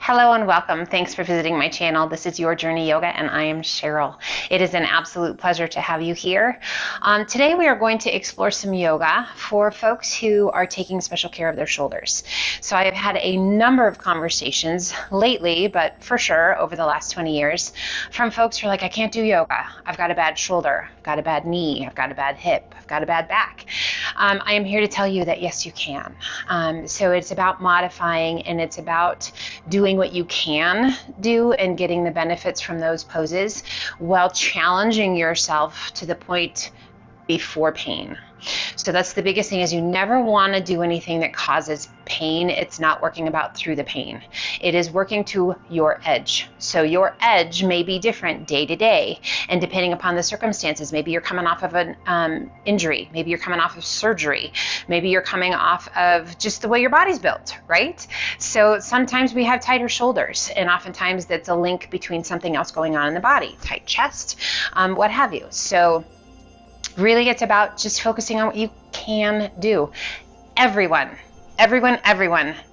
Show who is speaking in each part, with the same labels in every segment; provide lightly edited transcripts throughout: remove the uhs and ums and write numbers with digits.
Speaker 1: Hello and welcome. Thanks for visiting my channel. This is Your Journey Yoga and I am Cheryl. It is an absolute pleasure to have you here. Today we are going to explore some yoga for folks who are taking special care of their shoulders. So I have had a number of conversations lately, but for sure over the last 20 years, from folks who are like, I can't do yoga. I've got a bad shoulder. I've got a bad knee. I've got a bad hip. I've got a bad back. I am here to tell you that yes, you can. So it's about modifying and it's about doing what you can do and getting the benefits from those poses while challenging yourself to the point before pain. So that's the biggest thing, is you never want to do anything that causes pain. It's not working about through the pain. It is working to your edge. So your edge may be different day to day, and depending upon the circumstances, maybe you're coming off of an injury, maybe you're coming off of surgery, maybe you're coming off of just the way your body's built, right? So sometimes we have tighter shoulders, and oftentimes that's a link between something else going on in the body, tight chest, what have you. So really, it's about just focusing on what you can do. Everyone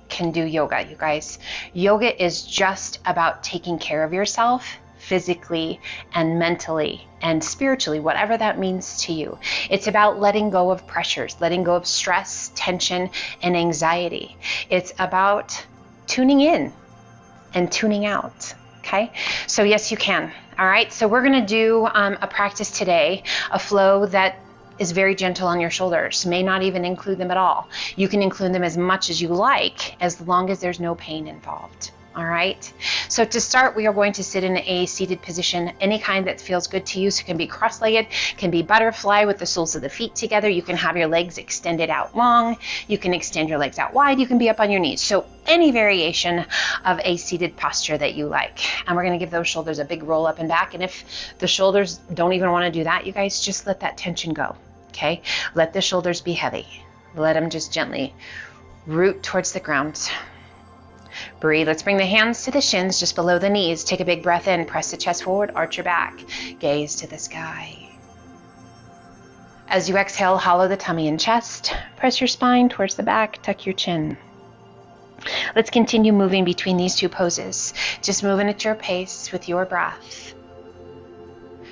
Speaker 1: can do yoga, you guys. Yoga is just about taking care of yourself physically and mentally and spiritually, whatever that means to you. It's about letting go of pressures, letting go of stress, tension, and anxiety. It's about tuning in and tuning out. Okay, so yes, you can. All right, so we're going to do a practice today, a flow that is very gentle on your shoulders, may not even include them at all. You can include them as much as you like, as long as there's no pain involved. All right, so to start, we are going to sit in a seated position, any kind that feels good to you. So it can be cross-legged, can be butterfly with the soles of the feet together. You can have your legs extended out long. You can extend your legs out wide. You can be up on your knees. So any variation of a seated posture that you like. And we're going to give those shoulders a big roll up and back. And if the shoulders don't even want to do that, you guys, just let that tension go. Okay, let the shoulders be heavy. Let them just gently root towards the ground. Breathe. Let's bring the hands to the shins, just below the knees. Take a big breath in. Press the chest forward. Arch your back. Gaze to the sky. As you exhale, hollow the tummy and chest. Press your spine towards the back. Tuck your chin. Let's continue moving between these two poses. Just moving at your pace with your breath.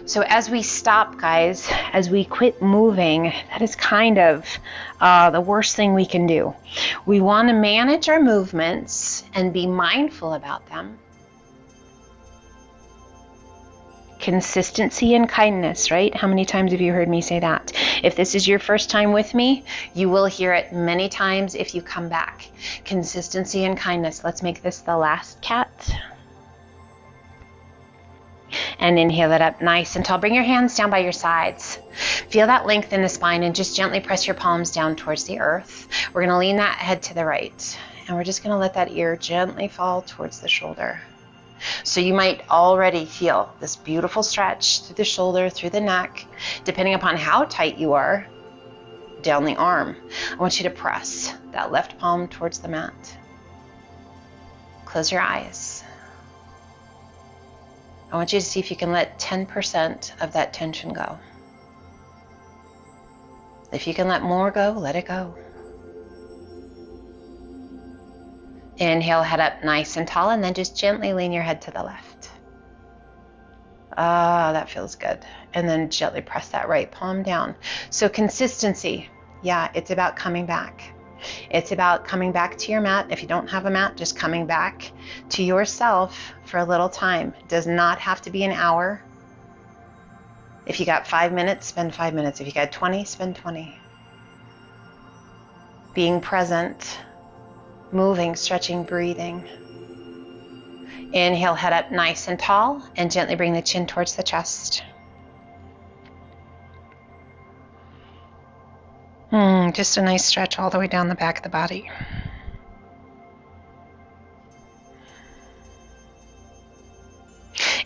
Speaker 1: So as we stop, guys, as we quit moving, that is kind of the worst thing we can do. We want to manage our movements and be mindful about them. Consistency and kindness, right? How many times have you heard me say that? If this is your first time with me, you will hear it many times if you come back. Consistency and kindness. Let's make this the last cat. And inhale it up nice and tall. Bring your hands down by your sides. Feel that length in the spine and just gently press your palms down towards the earth. We're going to lean that head to the right. And we're just going to let that ear gently fall towards the shoulder. So you might already feel this beautiful stretch through the shoulder, through the neck, depending upon how tight you are, down the arm. I want you to press that left palm towards the mat. Close your eyes. I want you to see if you can let 10% of that tension go. If you can let more go, let it go. Inhale, head up nice and tall, and then just gently lean your head to the left. Ah, that feels good. And then gently press that right palm down. So consistency, yeah, it's about coming back. It's about coming back to your mat. If you don't have a mat, just coming back to yourself for a little time. It does not have to be an hour. If you got 5 minutes, spend 5 minutes. If you got 20, spend 20. Being present, moving, stretching, breathing. Inhale, head up nice and tall, and gently bring the chin towards the chest. Just a nice stretch all the way down the back of the body.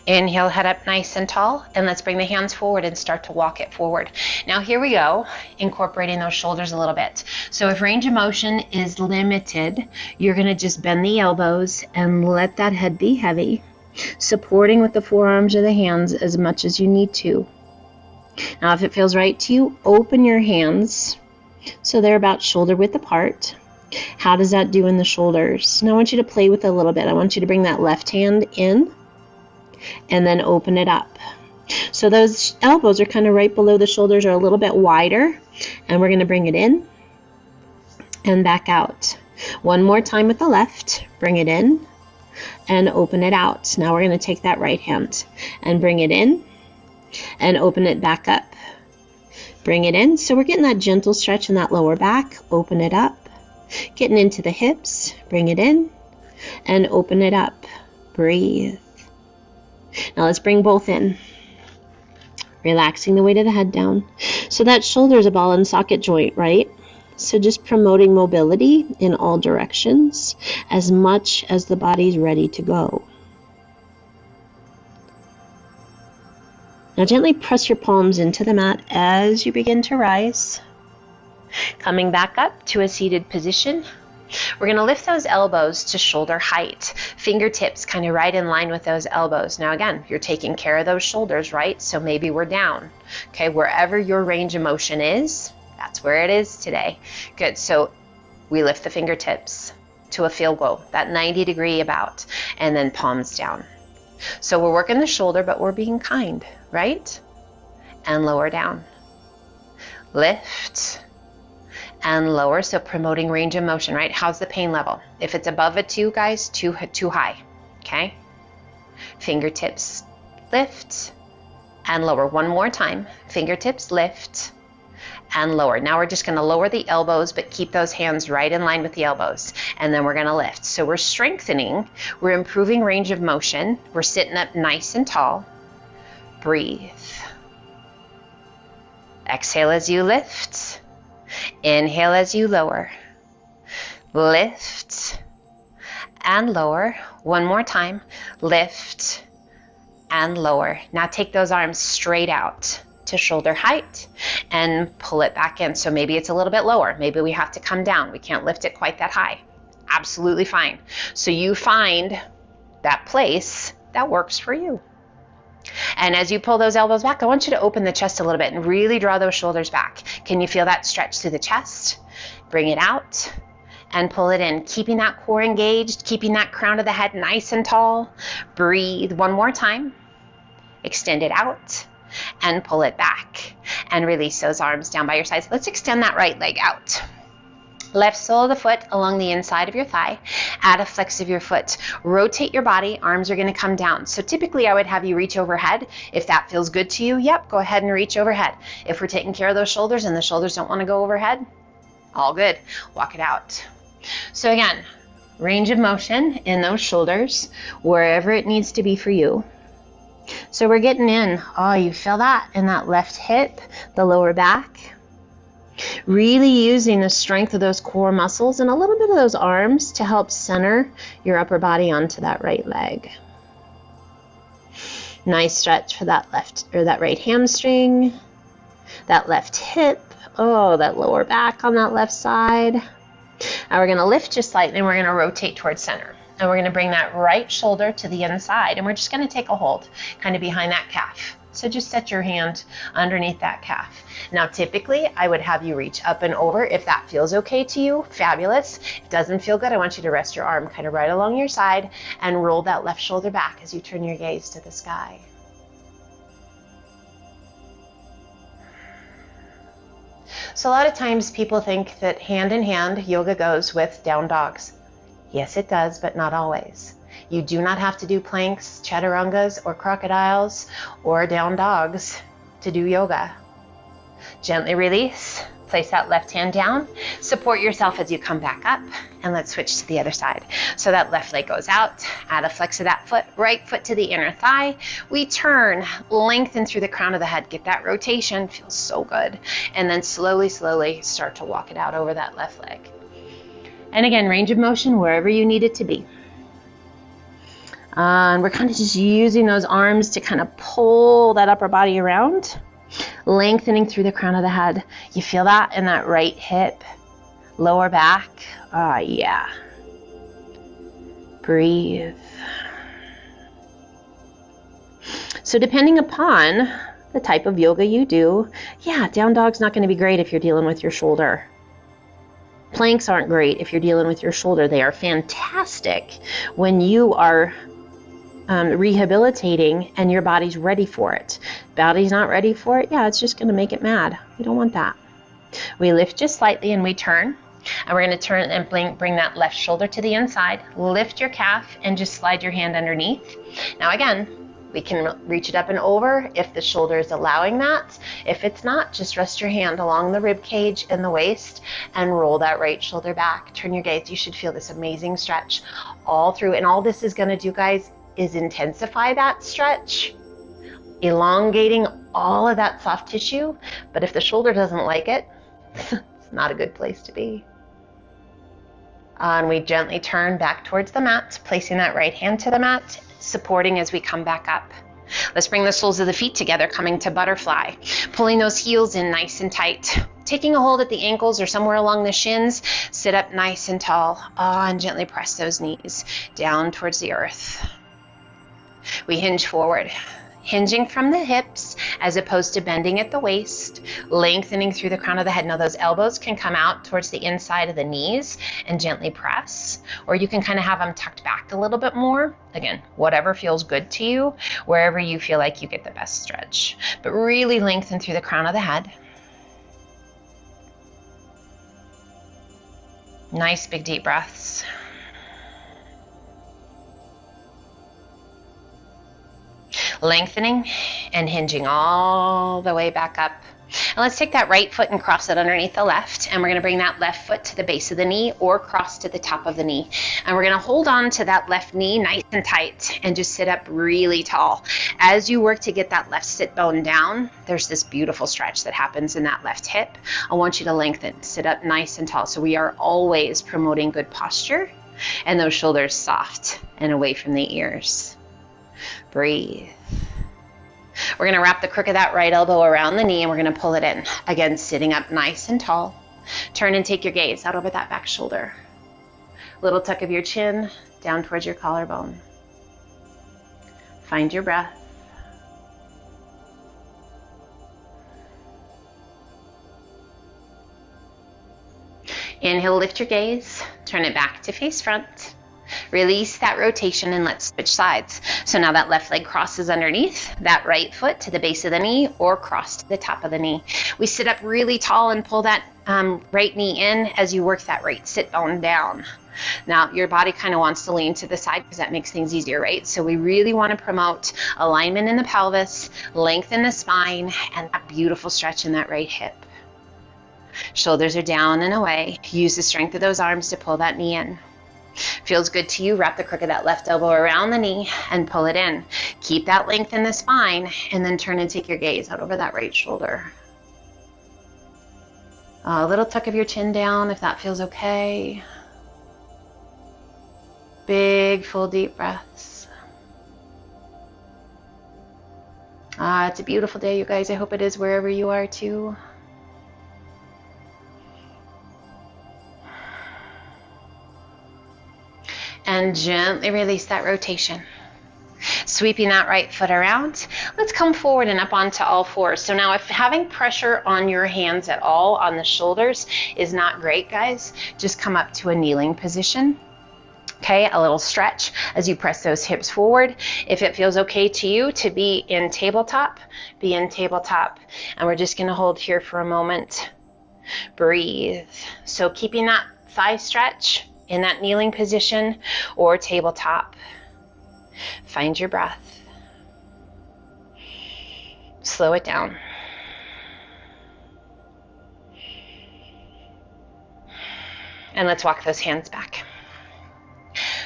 Speaker 1: Inhale, head up nice and tall, and let's bring the hands forward and start to walk it forward. Now here we go, incorporating those shoulders a little bit. So if range of motion is limited, you're going to just bend the elbows and let that head be heavy, supporting with the forearms or the hands as much as you need to. Now if it feels right to you, open your hands so they're about shoulder width apart.
Speaker 2: How does that do in the shoulders? Now I want you to play with it a little bit. I want you to bring that left hand in and then open it up. So those elbows are kind of right below the shoulders, are a little bit wider, and we're going to bring it in and back out. One more time with the left, bring it in and open it out. Now we're going to take that right hand and bring it in and open it back up. Bring it in. So we're getting that gentle stretch in that lower back. Open it up. Getting into the hips. Bring it in and open it up. Breathe. Now let's bring both in. Relaxing the weight of the head down. So that shoulder is a ball and socket joint, right? So just promoting mobility in all directions as much as the body's ready to go. Now gently press your palms into the mat as you begin to rise. Coming back up to a seated position. We're going to lift those elbows to shoulder height. Fingertips kind of right in line with those elbows. Now again, you're taking care of those shoulders, right? So maybe we're down. Okay, wherever your range of motion is, that's where it is today. Good. So we lift the fingertips to a field goal, that 90-degree about, and then palms down. So we're working the shoulder, but we're being kind, right? And lower down. Lift and lower, so promoting range of motion, right? How's the pain level? If it's above a 2, guys, too high, okay? Fingertips lift and lower. One more time. Fingertips lift and lower. Now we're just going to lower the elbows, but keep those hands right in line with the elbows. And then we're going to lift. So we're strengthening. We're improving range of motion. We're sitting up nice and tall. Breathe. Exhale as you lift. Inhale as you lower. Lift and lower. One more time. Lift and lower. Now take those arms straight out to shoulder height and pull it back in. So maybe it's a little bit lower. Maybe we have to come down. We can't lift it quite that high. Absolutely fine. So you find that place that works for you. And as you pull those elbows back, I want you to open the chest a little bit and really draw those shoulders back. Can you feel that stretch through the chest? Bring it out and pull it in, keeping that core engaged, keeping that crown of the head nice and tall. Breathe one more time. Extend it out and pull it back and release those arms down by your sides. Let's extend that right leg out. Left sole of the foot along the inside of your thigh. Add a flex of your foot. Rotate your body. Arms are going to come down. So typically I would have you reach overhead. If that feels good to you, yep, go ahead and reach overhead. If we're taking care of those shoulders and the shoulders don't want to go overhead, all good. Walk it out. So again, range of motion in those shoulders, wherever it needs to be for you. So we're getting in. Oh, you feel that in that left hip, the lower back. Really using the strength of those core muscles and a little bit of those arms to help center your upper body onto that right leg. Nice stretch for that left or that right hamstring, that left hip. Oh, that lower back on that left side. Now we're going to lift just slightly and we're going to rotate towards center. And we're going to bring that right shoulder to the inside and we're just going to take a hold kind of behind that calf. So just set your hand underneath that calf. Now typically I would have you reach up and over. If that feels okay to you, fabulous. If it doesn't feel good, I want you to rest your arm kind of right along your side and roll that left shoulder back as you turn your gaze to the sky. So a lot of times people think that hand in hand yoga goes with down dogs. Yes, it does, but not always. You do not have to do planks, chaturangas, or crocodiles, or down dogs to do yoga. Gently release. Place that left hand down. Support yourself as you come back up. And let's switch to the other side. So that left leg goes out. Add a flex of that foot. Right foot to the inner thigh. We turn. Lengthen through the crown of the head. Get that rotation. Feels so good. And then slowly, slowly start to walk it out over that left leg. And again, range of motion wherever you need it to be. And we're kind of just using those arms to kind of pull that upper body around, lengthening through the crown of the head. You feel that in that right hip, lower back. Oh, yeah. Breathe. So depending upon the type of yoga you do, yeah, down dog's not going to be great if you're dealing with your shoulder. Planks aren't great if you're dealing with your shoulder. They are fantastic when you are rehabilitating and your body's ready for it. Body's not ready for it, yeah, it's just going to make it mad. We don't want that. We lift just slightly and we turn. And we're going to turn and bring that left shoulder to the inside. Lift your calf and just slide your hand underneath. Now again, we can reach it up and over if the shoulder is allowing that. If it's not, just rest your hand along the rib cage and the waist and roll that right shoulder back. Turn your gaze. You should feel this amazing stretch all through. And all this is going to do, guys, is intensify that stretch, elongating all of that soft tissue. But if the shoulder doesn't like it, it's not a good place to be. And we gently turn back towards the mat, placing that right hand to the mat, supporting as we come back up. Let's bring the soles of the feet together, coming to butterfly, pulling those heels in nice and tight, taking a hold at the ankles or somewhere along the shins. Sit up nice and tall, and gently press those knees down towards the earth. We hinge forward, hinging from the hips as opposed to bending at the waist, lengthening through the crown of the head. Now those elbows can come out towards the inside of the knees and gently press, or you can kind of have them tucked back a little bit more. Again, whatever feels good to you, wherever you feel like you get the best stretch. But really lengthen through the crown of the head. Nice big deep breaths. Lengthening and hinging all the way back up. And let's take that right foot and cross it underneath the left. And we're going to bring that left foot to the base of the knee or cross to the top of the knee. And we're going to hold on to that left knee nice and tight and just sit up really tall. As you work to get that left sit bone down, there's this beautiful stretch that happens in that left hip. I want you to lengthen, sit up nice and tall. So we are always promoting good posture and those shoulders soft and away from the ears. Breathe. We're going to wrap the crook of that right elbow around the knee and we're going to pull it in. Again, sitting up nice and tall. Turn and take your gaze out over that back shoulder. Little tuck of your chin down towards your collarbone. Find your breath. Inhale, lift your gaze. Turn it back to face front. Release that rotation and let's switch sides. So now that left leg crosses underneath, that right foot to the base of the knee or cross to the top of the knee. We sit up really tall and pull that right knee in as you work that right sit bone down. Now your body kind of wants to lean to the side because that makes things easier, right? So we really want to promote alignment in the pelvis, lengthen the spine, and that beautiful stretch in that right hip. Shoulders are down and away. Use the strength of those arms to pull that knee in. Feels good to you, wrap the crook of that left elbow around the knee and pull it in. Keep that length in the spine and then turn and take your gaze out over that right shoulder. A little tuck of your chin down if that feels okay. Big, full, deep breaths. It's a beautiful day, you guys. I hope it is wherever you are too. And gently release that rotation. Sweeping that right foot around. Let's come forward and up onto all fours. So now if having pressure on your hands at all on the shoulders is not great, guys, just come up to a kneeling position. Okay, a little stretch as you press those hips forward. If it feels okay to you to be in tabletop, be in tabletop. And we're just going to hold here for a moment. Breathe. So keeping that thigh stretch in that kneeling position or tabletop. Find your breath. Slow it down. And let's walk those hands back.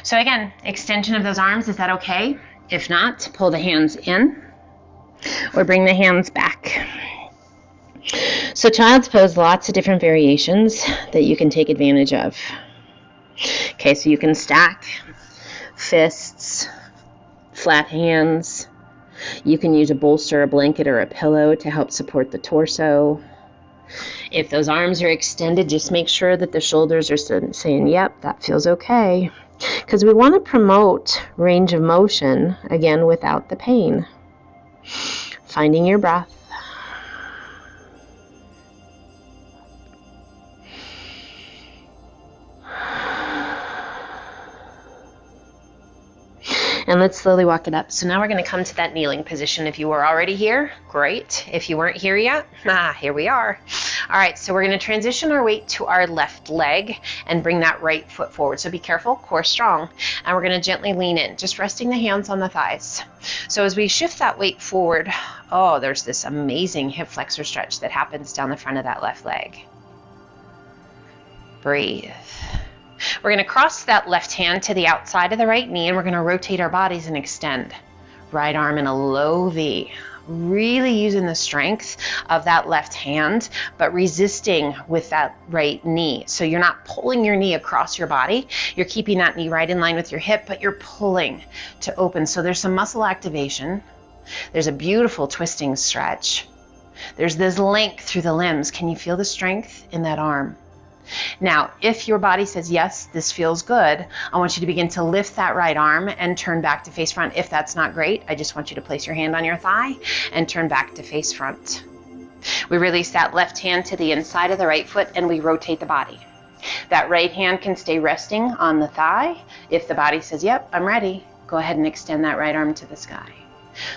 Speaker 2: So again, extension of those arms, is that okay? If not, pull the hands in or bring the hands back. So child's pose, lots of different variations that you can take advantage of. Okay, so you can stack fists, flat hands. You can use a bolster, a blanket, or a pillow to help support the torso. If those arms are extended, just make sure that the shoulders are saying, yep, that feels okay. Because we want to promote range of motion, again, without the pain. Finding your breath.
Speaker 1: And let's slowly walk it up. So now we're going to come to that kneeling position. If you were already here, great. If you weren't here yet, here we are. All right, so we're going to transition our weight to our left leg and bring that right foot forward. So be careful, core strong. And we're going to gently lean in, just resting the hands on the thighs. So as we shift that weight forward, there's this amazing hip flexor stretch that happens down the front of that left leg. Breathe. We're going to cross that left hand to the outside of the right knee, and we're going to rotate our bodies and extend. Right arm in a low V. Really using the strength of that left hand, but resisting with that right knee. So you're not pulling your knee across your body. You're keeping that knee right in line with your hip, but you're pulling to open. So there's some muscle activation. There's a beautiful twisting stretch. There's this length through the limbs. Can you feel the strength in that arm? Now, if your body says, yes, this feels good, I want you to begin to lift that right arm and turn back to face front. If that's not great, I just want you to place your hand on your thigh and turn back to face front. We release that left hand to the inside of the right foot and we rotate the body. That right hand can stay resting on the thigh. If the body says, yep, I'm ready, go ahead and extend that right arm to the sky.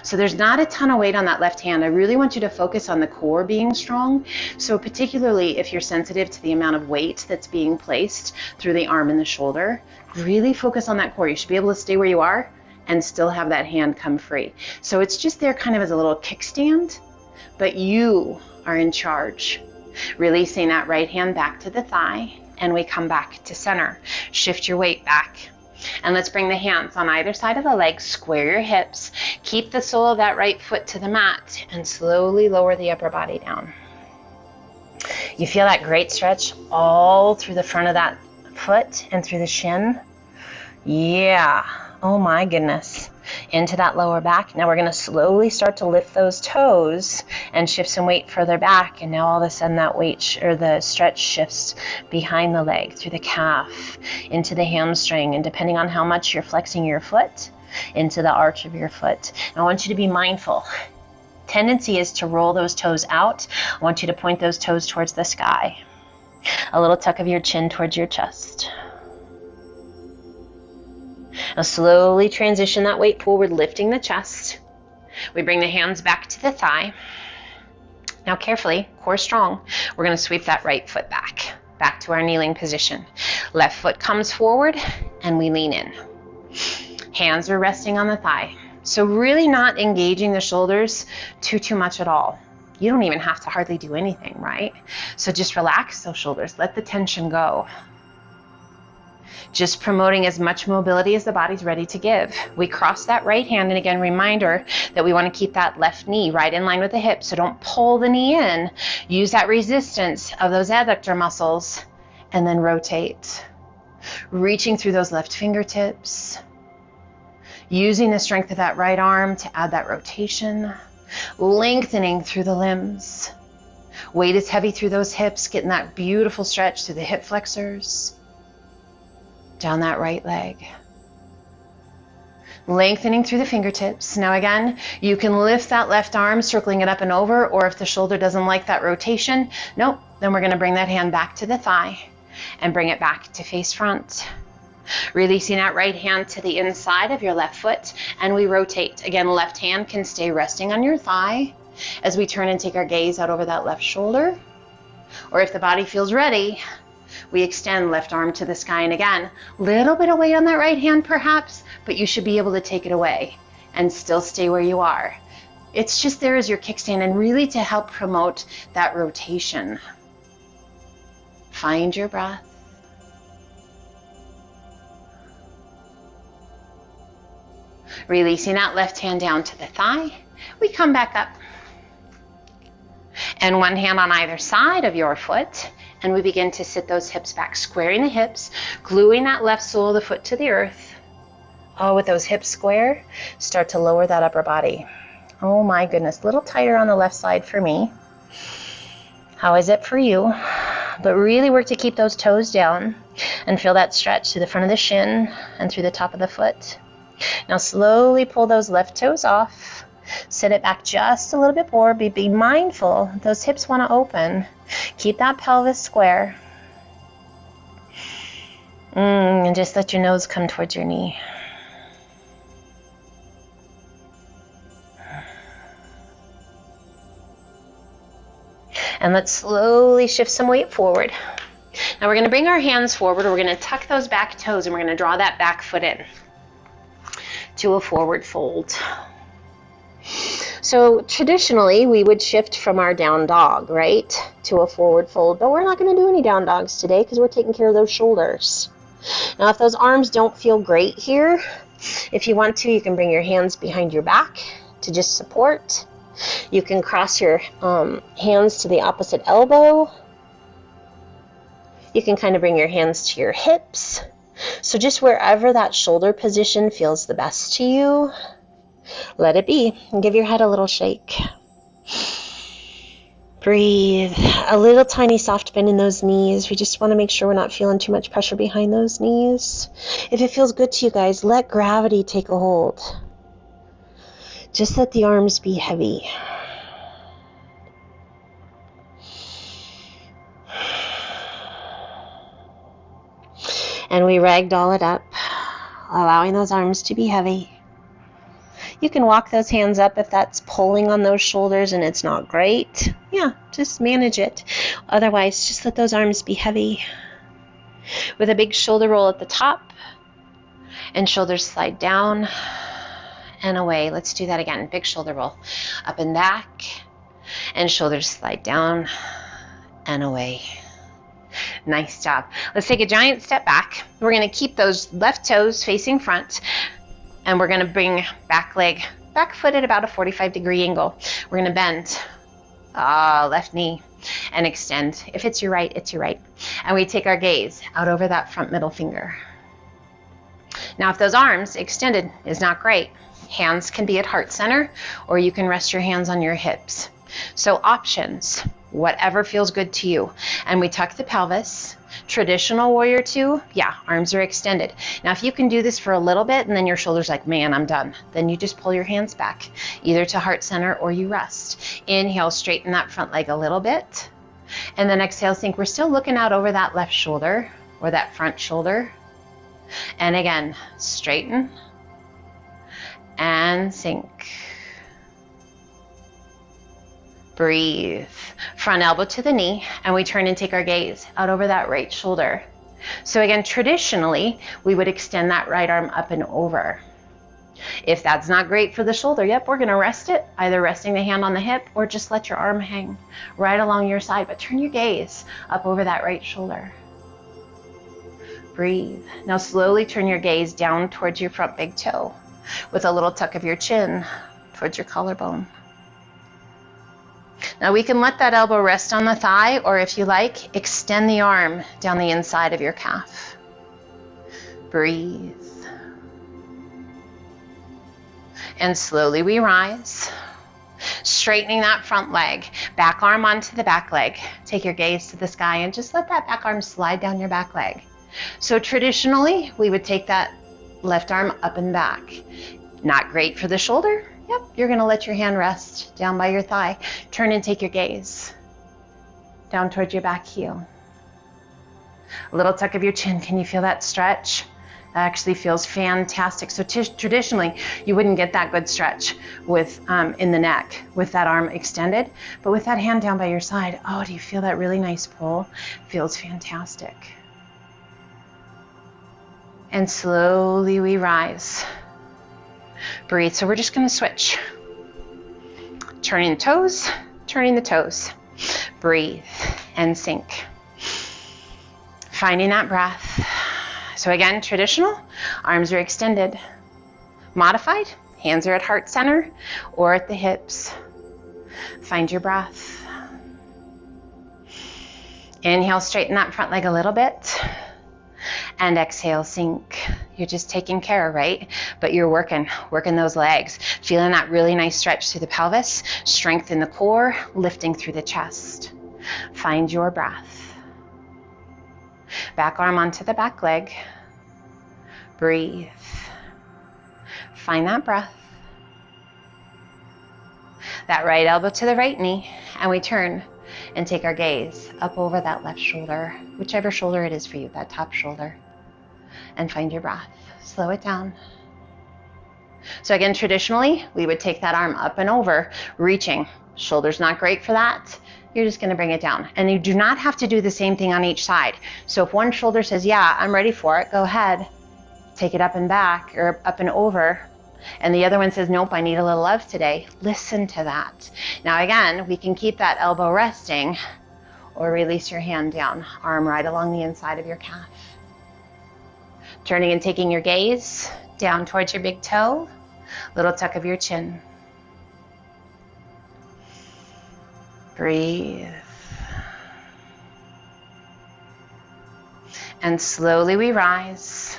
Speaker 1: So there's not a ton of weight on that left hand. I really want you to focus on the core being strong. So particularly if you're sensitive to the amount of weight that's being placed through the arm and the shoulder, really focus on that core. You should be able to stay where you are and still have that hand come free. So it's just there kind of as a little kickstand, but you are in charge. Releasing that right hand back to the thigh, and we come back to center. Shift your weight back. And let's bring the hands on either side of the leg, square your hips, keep the sole of that right foot to the mat, and slowly lower the upper body down. You feel that great stretch all through the front of that foot and through the shin? Yeah, oh my goodness. Into that lower back. Now we're going to slowly start to lift those toes and shift some weight further back. And now all of a sudden that weight or the stretch shifts behind the leg, through the calf, into the hamstring, and depending on how much you're flexing your foot, into the arch of your foot. And I want you to be mindful. Tendency is to roll those toes out. I want you to point those toes towards the sky. A little tuck of your chin towards your chest. Now slowly transition that weight forward, lifting the chest. We bring the hands back to the thigh. Now carefully, core strong, we're going to sweep that right foot back to our kneeling position. Left foot comes forward and we lean in. Hands are resting on the thigh. So really not engaging the shoulders too much at all. You don't even have to hardly do anything, right? So just relax those shoulders, let the tension go. Just promoting as much mobility as the body's ready to give. We cross that right hand, and again, reminder that we want to keep that left knee right in line with the hip, so don't pull the knee in. Use that resistance of those adductor muscles, and then rotate. Reaching through those left fingertips. Using the strength of that right arm to add that rotation. Lengthening through the limbs. Weight is heavy through those hips, getting that beautiful stretch through the hip flexors. Down that right leg. Lengthening through the fingertips. Now again, you can lift that left arm, circling it up and over, or if the shoulder doesn't like that rotation, nope, then we're going to bring that hand back to the thigh and bring it back to face front. Releasing that right hand to the inside of your left foot, and we rotate. Again, left hand can stay resting on your thigh as we turn and take our gaze out over that left shoulder. Or if the body feels ready, we extend left arm to the sky, and again, little bit of weight on that right hand perhaps, but you should be able to take it away and still stay where you are. It's just there as your kickstand and really to help promote that rotation. Find your breath. Releasing that left hand down to the thigh, we come back up. And one hand on either side of your foot, and we begin to sit those hips back, squaring the hips, gluing that left sole of the foot to the earth. Oh, with those hips square, start to lower that upper body. Oh my goodness, a little tighter on the left side for me. How is it for you? But really work to keep those toes down and feel that stretch through the front of the shin and through the top of the foot. Now slowly pull those left toes off. Sit it back just a little bit more. Be mindful. Those hips want to open. Keep that pelvis square. And just let your nose come towards your knee. And let's slowly shift some weight forward. Now we're going to bring our hands forward. We're going to tuck those back toes and we're going to draw that back foot in to a forward fold. So traditionally we would shift from our down dog, right, to a forward fold, but we're not going to do any down dogs today because we're taking care of those shoulders. Now if those arms don't feel great here, if you want to, you can bring your hands behind your back to just support. You can cross your hands to the opposite elbow. You can kind of bring your hands to your hips. So just wherever that shoulder position feels the best to you, let it be. And give your head a little shake. Breathe. A little tiny soft bend in those knees. We just want to make sure we're not feeling too much pressure behind those knees. If it feels good to you guys, let gravity take a hold. Just let the arms be heavy. And we ragdoll it up, allowing those arms to be heavy. You can walk those hands up if that's pulling on those shoulders and it's not great. Yeah, just manage it. Otherwise, just let those arms be heavy. With a big shoulder roll at the top, and shoulders slide down and away. Let's do that again. Big shoulder roll. Up and back, and shoulders slide down and away. Nice job. Let's take a giant step back. We're going to keep those left toes facing front, and we're going to bring back leg, back foot at about a 45-degree angle. We're going to bend left knee and extend. If it's your right, it's your right. And we take our gaze out over that front middle finger. Now, if those arms extended is not great, hands can be at heart center, or you can rest your hands on your hips. So options, whatever feels good to you. And we tuck the pelvis. Traditional warrior two, yeah, arms are extended. Now, if you can do this for a little bit and then your shoulder's like, man, I'm done, then you just pull your hands back, either to heart center or you rest. Inhale, straighten that front leg a little bit. And then exhale, sink. We're still looking out over that left shoulder or that front shoulder. And again, straighten and sink. Breathe. Front elbow to the knee, and we turn and take our gaze out over that right shoulder. So again, traditionally, we would extend that right arm up and over. If that's not great for the shoulder, yep, we're going to rest it, either resting the hand on the hip or just let your arm hang right along your side, but turn your gaze up over that right shoulder. Breathe. Now slowly turn your gaze down towards your front big toe with a little tuck of your chin towards your collarbone. Now we can let that elbow rest on the thigh, or if you like, extend the arm down the inside of your calf. Breathe. And slowly we rise, straightening that front leg, back arm onto the back leg. Take your gaze to the sky and just let that back arm slide down your back leg. So traditionally, we would take that left arm up and back. Not great for the shoulder. Yep, you're going to let your hand rest down by your thigh. Turn and take your gaze down towards your back heel. A little tuck of your chin. Can you feel that stretch? That actually feels fantastic. So traditionally, you wouldn't get that good stretch with in the neck with that arm extended, but with that hand down by your side, oh, do you feel that really nice pull? Feels fantastic. And slowly we rise. Breathe. So we're just going to switch. Turning the toes, turning the toes. Breathe and sink. Finding that breath. So again, traditional, arms are extended. Modified, hands are at heart center or at the hips. Find your breath. Inhale, straighten that front leg a little bit. And exhale, sink. You're just taking care, right? But you're working those legs. Feeling that really nice stretch through the pelvis, strength in the core, lifting through the chest. Find your breath. Back arm onto the back leg. Breathe. Find that breath. That right elbow to the right knee, and we turn and take our gaze up over that left shoulder, whichever shoulder it is for you, that top shoulder, and find your breath. Slow it down. So again, traditionally, we would take that arm up and over, reaching. Shoulder's not great for that. you're just going to bring it down. And you do not have to do the same thing on each side. So if one shoulder says, yeah, I'm ready for it, go ahead. Take it up and back or up and over. And the other one says, nope, I need a little love today. Listen to that. Now again, we can keep that elbow resting or release your hand down, arm right along the inside of your calf. Turning and taking your gaze down towards your big toe, little tuck of your chin. Breathe. And slowly we rise,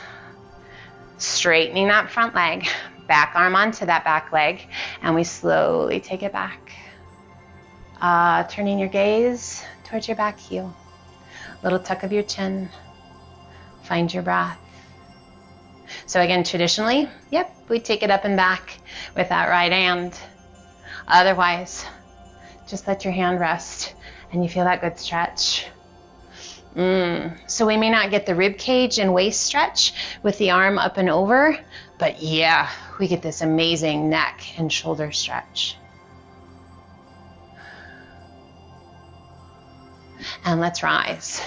Speaker 1: straightening that front leg, back arm onto that back leg, and we slowly take it back. Turning your gaze towards your back heel, little tuck of your chin. Find your breath. So again, traditionally, yep, we take it up and back with that right hand. Otherwise, just let your hand rest and you feel that good stretch. So we may not get the rib cage and waist stretch with the arm up and over, but yeah, we get this amazing neck and shoulder stretch. And let's rise.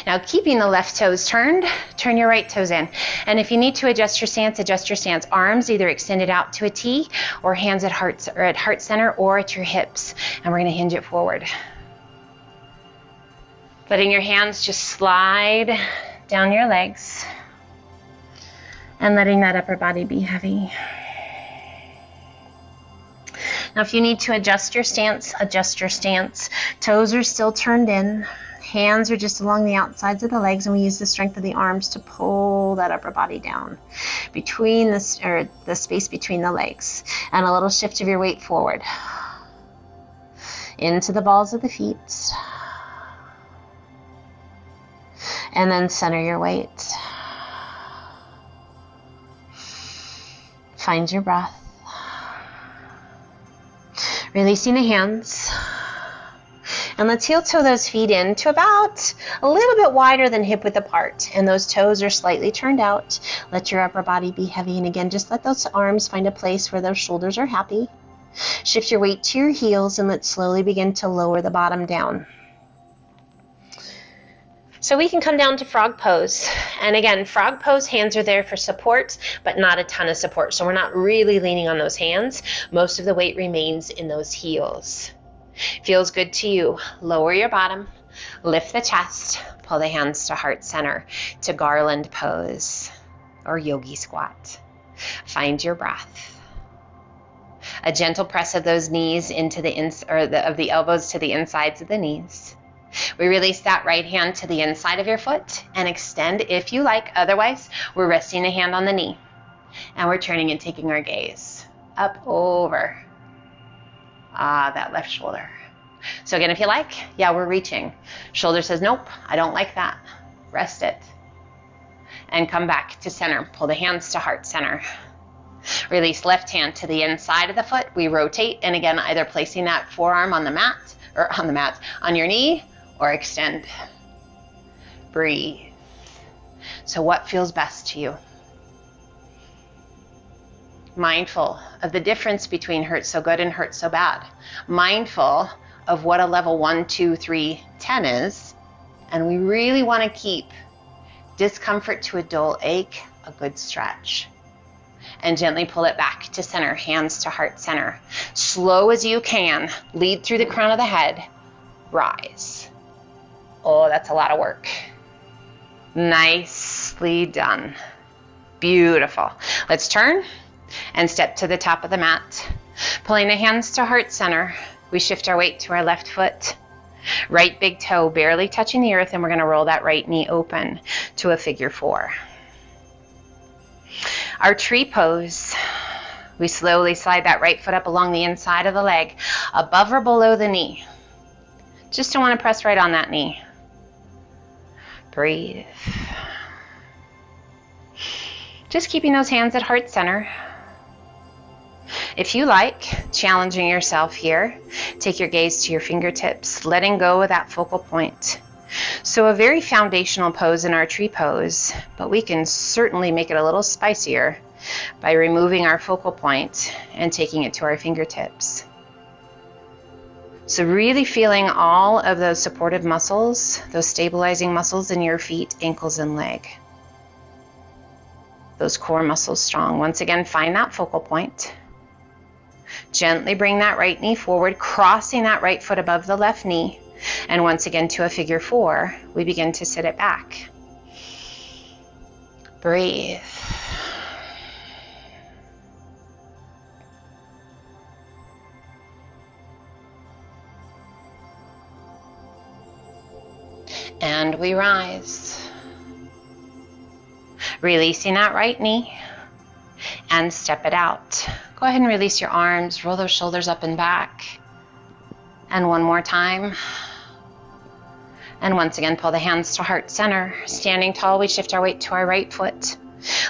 Speaker 1: Now keeping the left toes turned, turn your right toes in. And if you need to adjust your stance, adjust your stance. Arms either extended out to a T or hands at heart center or at your hips. And we're going to hinge it forward. Letting your hands just slide down your legs and letting that upper body be heavy. Now if you need to adjust your stance, adjust your stance. Toes are still turned in. Hands are just along the outsides of the legs, and we use the strength of the arms to pull that upper body down between the space between the legs. And a little shift of your weight forward into the balls of the feet. And then center your weight. Find your breath. Releasing the hands. And let's heel toe those feet in to about a little bit wider than hip width apart. And those toes are slightly turned out. Let your upper body be heavy. And again, just let those arms find a place where those shoulders are happy. Shift your weight to your heels and let's slowly begin to lower the bottom down. So we can come down to frog pose. And again, frog pose, hands are there for support, but not a ton of support. So we're not really leaning on those hands. Most of the weight remains in those heels. Feels good to you. Lower your bottom, lift the chest, pull the hands to heart center, to garland pose or yogi squat. Find your breath. A gentle press of those knees into of the elbows to the insides of the knees. We release that right hand to the inside of your foot and extend if you like. Otherwise, we're resting a hand on the knee and we're turning and taking our gaze up over that left shoulder. So again, if you like, yeah, we're reaching. Shoulder says, nope, I don't like that. Rest it. And come back to center. Pull the hands to heart center. Release left hand to the inside of the foot. We rotate. And again, either placing that forearm on the mat, on your knee, or extend. Breathe. So what feels best to you? Mindful of the difference between hurt so good and hurt so bad. Mindful of what a level 1, 2, 3, 10 is. And we really want to keep discomfort to a dull ache a good stretch. And gently pull it back to center, hands to heart center. Slow as you can, lead through the crown of the head, rise. Oh, that's a lot of work. Nicely done. Beautiful. Let's turn and step to the top of the mat. Pulling the hands to heart center, we shift our weight to our left foot. Right big toe barely touching the earth, and we're going to roll that right knee open to a figure 4. Our tree pose, we slowly slide that right foot up along the inside of the leg, above or below the knee. Just don't want to press right on that knee. Breathe. Just keeping those hands at heart center. If you like, challenging yourself here, take your gaze to your fingertips, letting go of that focal point. So a very foundational pose in our tree pose, but we can certainly make it a little spicier by removing our focal point and taking it to our fingertips.
Speaker 2: So really feeling all of those supportive muscles, those stabilizing muscles in your feet, ankles, and leg. Those core muscles strong. Once again, find that focal point. Gently bring that right knee forward, crossing that right foot above the left knee. And once again, to a figure 4, we begin to sit it back. Breathe. And we rise. Releasing that right knee and step it out. Go ahead and release your arms, roll those shoulders up and back. And one more time. And once again, pull the hands to heart center. Standing tall, we shift our weight to our right foot.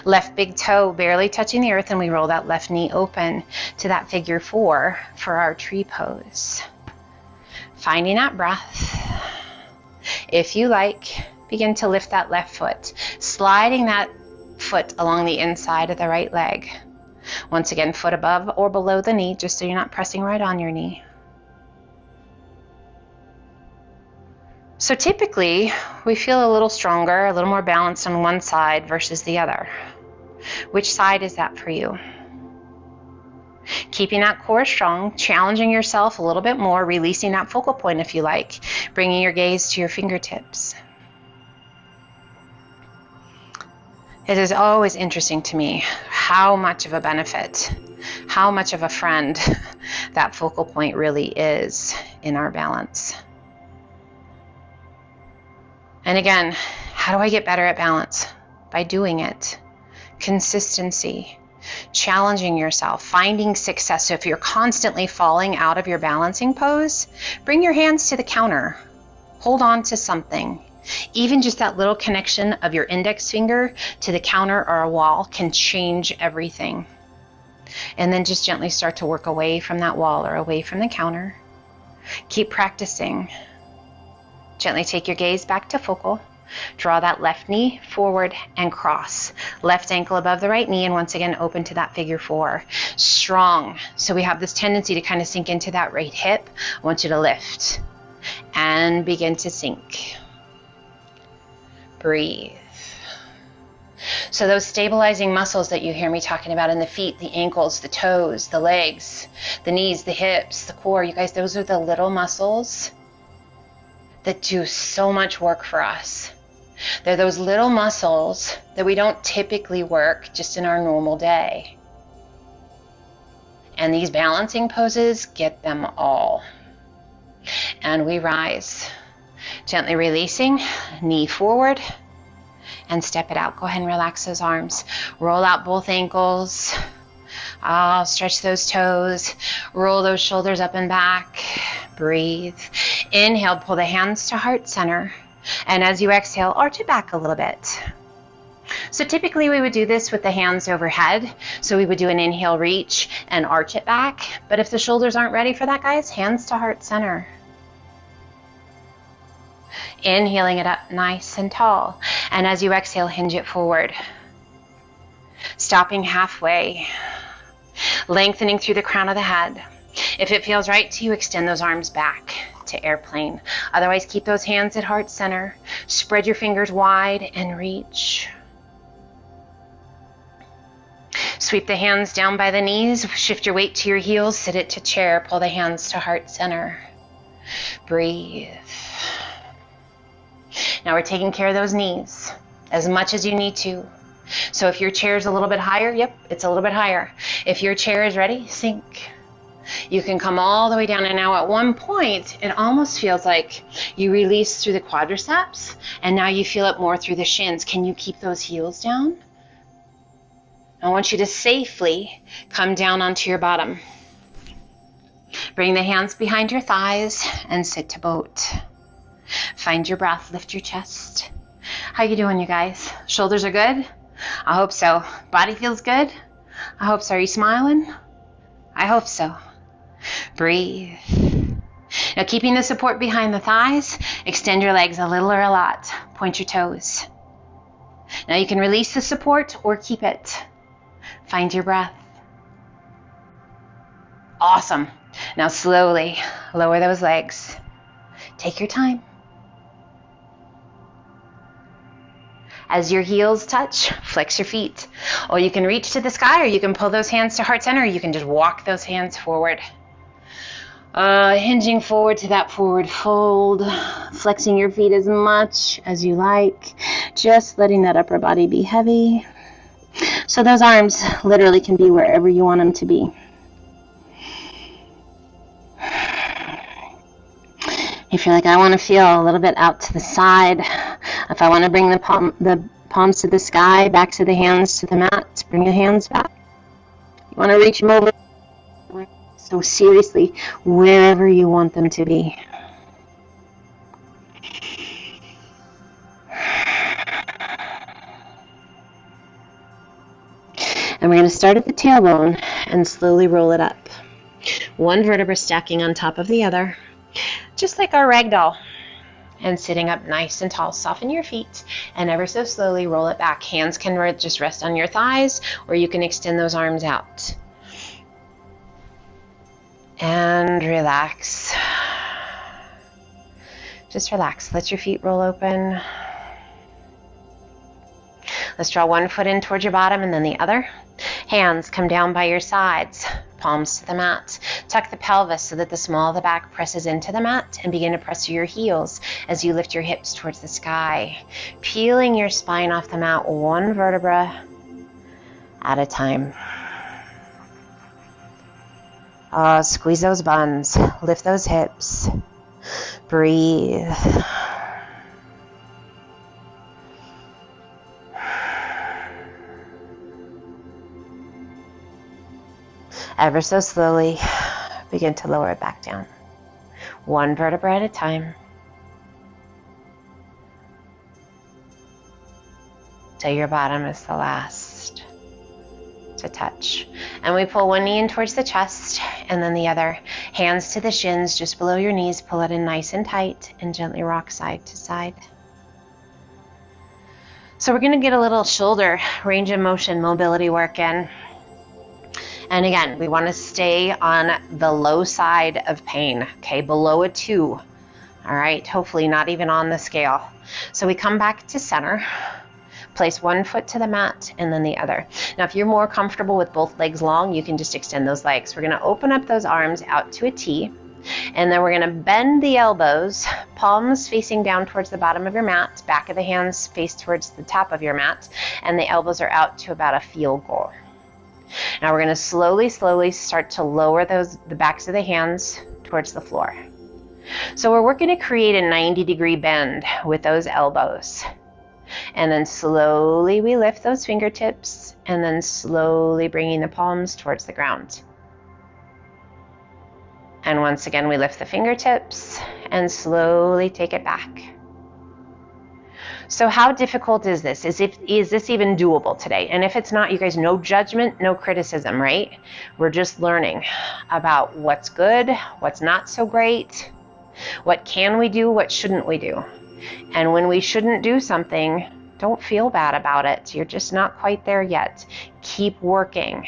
Speaker 2: Left big toe barely touching the earth, and we roll that left knee open to that figure 4 for our tree pose. Finding that breath. If you like, begin to lift that left foot, sliding that foot along the inside of the right leg. Once again, foot above or below the knee, just so you're not pressing right on your knee. So typically, we feel a little stronger, a little more balanced on one side versus the other. Which side is that for you? Keeping that core strong, challenging yourself a little bit more, releasing that focal point if you like, bringing your gaze to your fingertips. It is always interesting to me how much of a benefit, how much of a friend that focal point really is in our balance. And again, how do I get better at balance? By doing it. Consistency. Challenging yourself, finding success. So if you're constantly falling out of your balancing pose, bring your hands to the counter. Hold on to something. Even just that little connection of your index finger to the counter or a wall can change everything. And then just gently start to work away from that wall or away from the counter. Keep practicing. Gently take your gaze back to focal. Draw that left knee forward and cross. Left ankle above the right knee, and once again open to that figure 4. Strong. So we have this tendency to kind of sink into that right hip. I want you to lift and begin to sink. Breathe. So those stabilizing muscles that you hear me talking about in the feet, the ankles, the toes, the legs, the knees, the hips, the core, you guys, those are the little muscles that do so much work for us. They're those little muscles that we don't typically work just in our normal day. And these balancing poses get them all. And we rise. Gently releasing, knee forward, and step it out. Go ahead and relax those arms. Roll out both ankles. Stretch those toes. Roll those shoulders up and back. Breathe. Inhale, pull the hands to heart center. And as you exhale, arch it back a little bit. So typically we would do this with the hands overhead. So we would do an inhale, reach, and arch it back. But if the shoulders aren't ready for that, guys, hands to heart center. Inhaling it up nice and tall. And as you exhale, hinge it forward. Stopping halfway. Lengthening through the crown of the head. If it feels right to you, extend those arms back to airplane. Otherwise, keep those hands at heart center. Spread your fingers wide and reach. Sweep the hands down by the knees. Shift your weight to your heels. Sit it to chair. Pull the hands to heart center. Breathe. Now we're taking care of those knees as much as you need to. So if your chair is a little bit higher, yep, it's a little bit higher. If your chair is ready, sink. You can come all the way down, and now at one point, it almost feels like you release through the quadriceps, and now you feel it more through the shins. Can you keep those heels down? I want you to safely come down onto your bottom. Bring the hands behind your thighs and sit to boat. Find your breath, lift your chest. How you doing, you guys? Shoulders are good? I hope so. Body feels good? I hope so. Are you smiling? I hope so. Breathe. Now keeping the support behind the thighs, extend your legs a little or a lot. Point your toes. Now you can release the support or keep it. Find your breath. Awesome. Now slowly lower those legs. Take your time. As your heels touch, flex your feet. Or you can reach to the sky, or you can pull those hands to heart center, or you can just walk those hands forward. Hinging forward to that forward fold, flexing your feet as much as you like, just letting that upper body be heavy. So those arms literally can be wherever you want them to be. If you're like, I want to feel a little bit out to the side, if I want to bring the palms to the sky, back to the hands to the mat, bring the hands back. You want to reach them over. So seriously, wherever you want them to be. And we're going to start at the tailbone and slowly roll it up. One vertebra stacking on top of the other, just like our ragdoll. And sitting up nice and tall, soften your feet and ever so slowly roll it back. Hands can just rest on your thighs, or you can extend those arms out. And relax. Just relax. Let your feet roll open. Let's draw one foot in towards your bottom and then the other. Hands come down by your sides, palms to the mat. Tuck the pelvis so that the small of the back presses into the mat, and begin to press your heels as you lift your hips towards the sky. Peeling your spine off the mat one vertebra at a time. Squeeze those buns, lift those hips, breathe. Ever so slowly, begin to lower it back down. One vertebra at a time. Till your bottom is the last to touch. And we pull one knee in towards the chest and then the other. Hands to the shins just below your knees. Pull it in nice and tight and gently rock side to side. So we're going to get a little shoulder range of motion mobility work in. And again, we want to stay on the low side of pain, okay, below a 2. All right, hopefully not even on the scale. So we come back to center. Place one foot to the mat and then the other. Now, if you're more comfortable with both legs long, you can just extend those legs. We're going to open up those arms out to a T, and then we're going to bend the elbows, palms facing down towards the bottom of your mat, back of the hands face towards the top of your mat, and the elbows are out to about a field goal. Now we're going to slowly start to lower the backs of the hands towards the floor. So we're working to create a 90-degree bend with those elbows. And then slowly we lift those fingertips, and then slowly bringing the palms towards the ground. And once again, we lift the fingertips and slowly take it back. So how difficult is this? Is this even doable today? And if it's not, you guys, no judgment, no criticism, right? We're just learning about what's good, what's not so great, what can we do, what shouldn't we do. And when we shouldn't do something, don't feel bad about it. You're just not quite there yet. Keep working,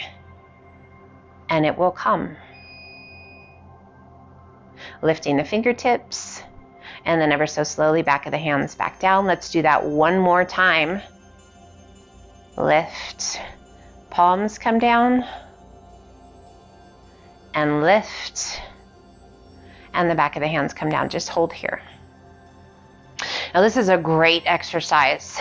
Speaker 2: and it will come. Lifting the fingertips, and then ever so slowly back of the hands back down. Let's do that one more time. Lift, palms come down, and lift, and the back of the hands come down. Just hold here. Now this is a great exercise.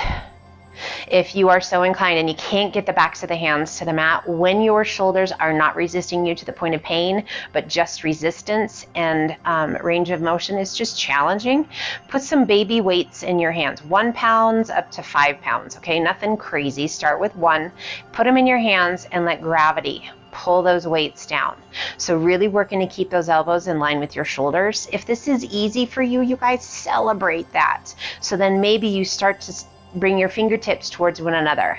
Speaker 2: If you are so inclined and you can't get the backs of the hands to the mat, when your shoulders are not resisting you to the point of pain, but just resistance and range of motion is just challenging, put some baby weights in your hands, 1 pound up to 5 pounds, okay? Nothing crazy. Start with 1, put them in your hands and let gravity pull those weights down. So really working to keep those elbows in line with your shoulders. If this is easy for you, you guys celebrate that. So then maybe you start to bring your fingertips towards one another,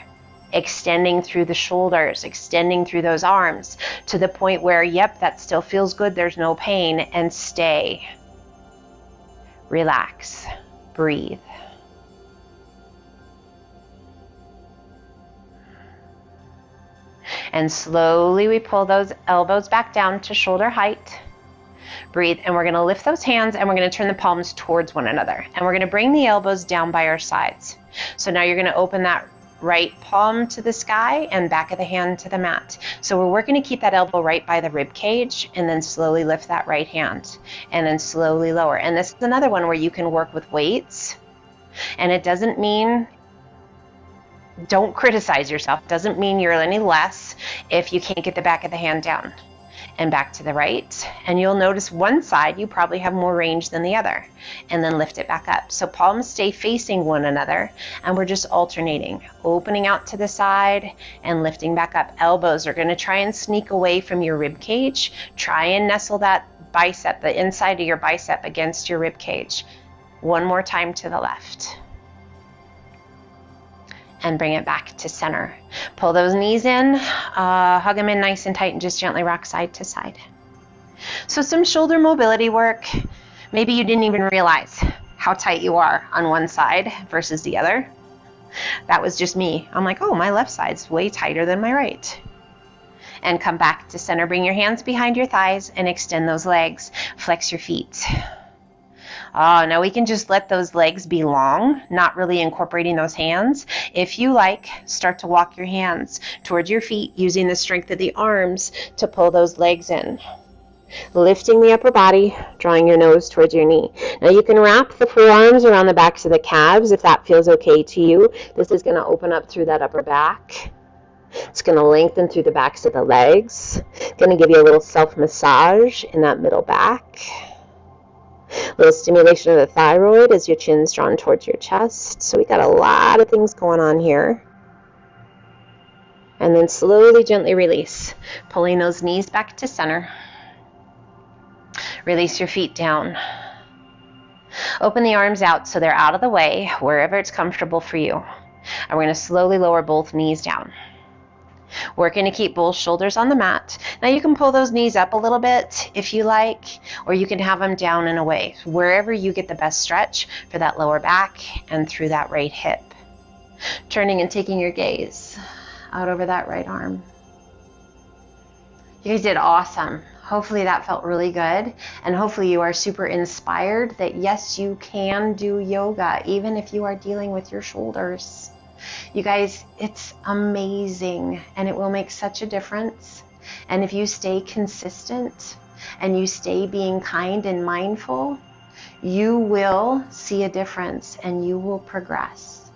Speaker 2: extending through the shoulders, extending through those arms to the point where, yep, that still feels good, there's no pain, and stay. Relax, breathe. And slowly we pull those elbows back down to shoulder height. Breathe, and we're going to lift those hands and we're going to turn the palms towards one another. And we're going to bring the elbows down by our sides. So now you're going to open that right palm to the sky and back of the hand to the mat. So we're working to keep that elbow right by the rib cage, and then slowly lift that right hand and then slowly lower. And this is another one where you can work with weights, and it doesn't mean, don't criticize yourself. It doesn't mean you're any less if you can't get the back of the hand down. And back to the right, and you'll notice one side you probably have more range than the other, and then lift it back up. So palms stay facing one another, and we're just alternating, opening out to the side and lifting back up. Elbows are going to try and sneak away from your rib cage. Try and nestle that bicep, the inside of your bicep, against your rib cage. One more time to the left. And bring it back to center. Pull those knees in, hug them in nice and tight, and just gently rock side to side. So some shoulder mobility work. Maybe you didn't even realize how tight you are on one side versus the other. That was just me. I'm like, oh, my left side's way tighter than my right. And come back to center. Bring your hands behind your thighs and extend those legs. Flex your feet. Now we can just let those legs be long, not really incorporating those hands. If you like, start to walk your hands towards your feet using the strength of the arms to pull those legs in. Lifting the upper body, drawing your nose towards your knee. Now you can wrap the forearms around the backs of the calves if that feels okay to you. This is going to open up through that upper back. It's going to lengthen through the backs of the legs. It's going to give you a little self-massage in that middle back. A little stimulation of the thyroid as your chin's drawn towards your chest. So we got a lot of things going on here. And then slowly, gently release, pulling those knees back to center. Release your feet down. Open the arms out so they're out of the way, wherever it's comfortable for you. And we're going to slowly lower both knees down. Working to keep both shoulders on the mat. Now you can pull those knees up a little bit if you like, or you can have them down and away, wherever you get the best stretch for that lower back and through that right hip. Turning and taking your gaze out over that right arm. You guys did awesome. Hopefully that felt really good, and hopefully you are super inspired that yes, you can do yoga even if you are dealing with your shoulders. You guys, it's amazing, and it will make such a difference. And if you stay consistent and you stay being kind and mindful, you will see a difference and you will progress.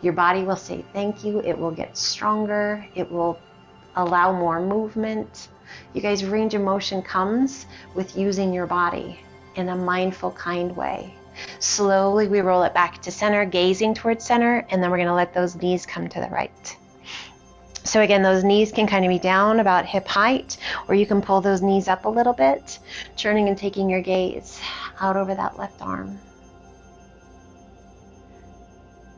Speaker 2: Your body will say thank you. It will get stronger. It will allow more movement. You guys, range of motion comes with using your body in a mindful, kind way. Slowly we roll it back to center, gazing towards center, and then we're going to let those knees come to the right. So again, those knees can kind of be down about hip height, or you can pull those knees up a little bit, turning and taking your gaze out over that left arm.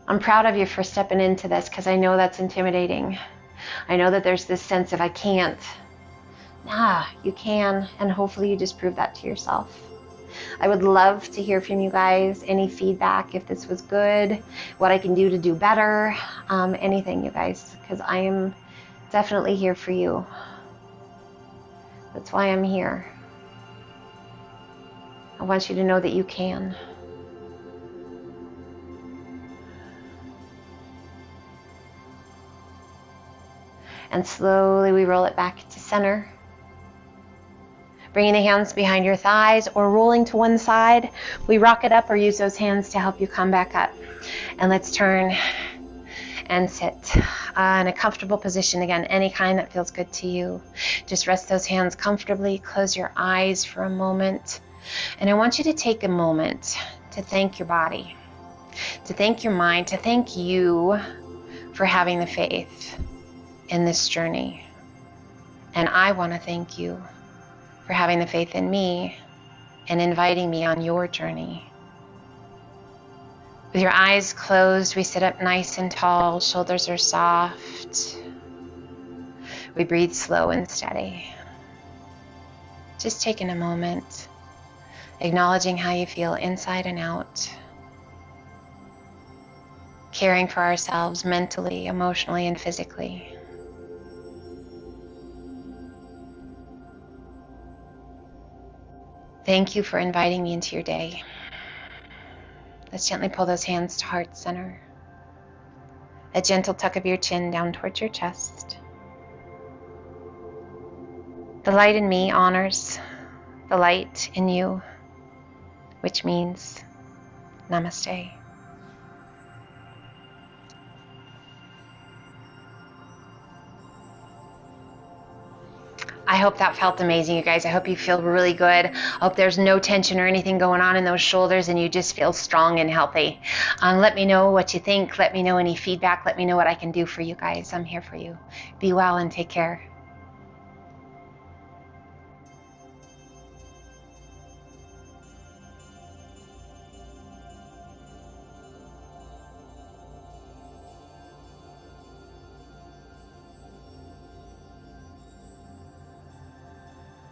Speaker 2: I'm proud of you for stepping into this, because I know that's intimidating. I know that there's this sense of I can't. You can, and hopefully you just prove that to yourself. I would love to hear from you guys, any feedback, if this was good, what I can do to do better, anything, you guys, because I am definitely here for you. That's why I'm here. I want you to know that you can. And slowly we roll it back to center. Bringing the hands behind your thighs or rolling to one side. We rock it up or use those hands to help you come back up. And let's turn and sit in a comfortable position. Again, any kind that feels good to you. Just rest those hands comfortably. Close your eyes for a moment. And I want you to take a moment to thank your body, to thank your mind, to thank you for having the faith in this journey. And I want to thank you for having the faith in me and inviting me on your journey. With your eyes closed, we sit up nice and tall, shoulders are soft. We breathe slow and steady. Just taking a moment, acknowledging how you feel inside and out. Caring for ourselves mentally, emotionally, and physically.
Speaker 1: Thank you for inviting me into your day. Let's gently pull those hands to heart center. A gentle tuck of your chin down towards your chest. The light in me honors the light in you, which means namaste. I hope that felt amazing, you guys. I hope you feel really good. I hope there's no tension or anything going on in those shoulders and you just feel strong and healthy. Let me know what you think. Let me know any feedback. Let me know what I can do for you guys. I'm here for you. Be well and take care.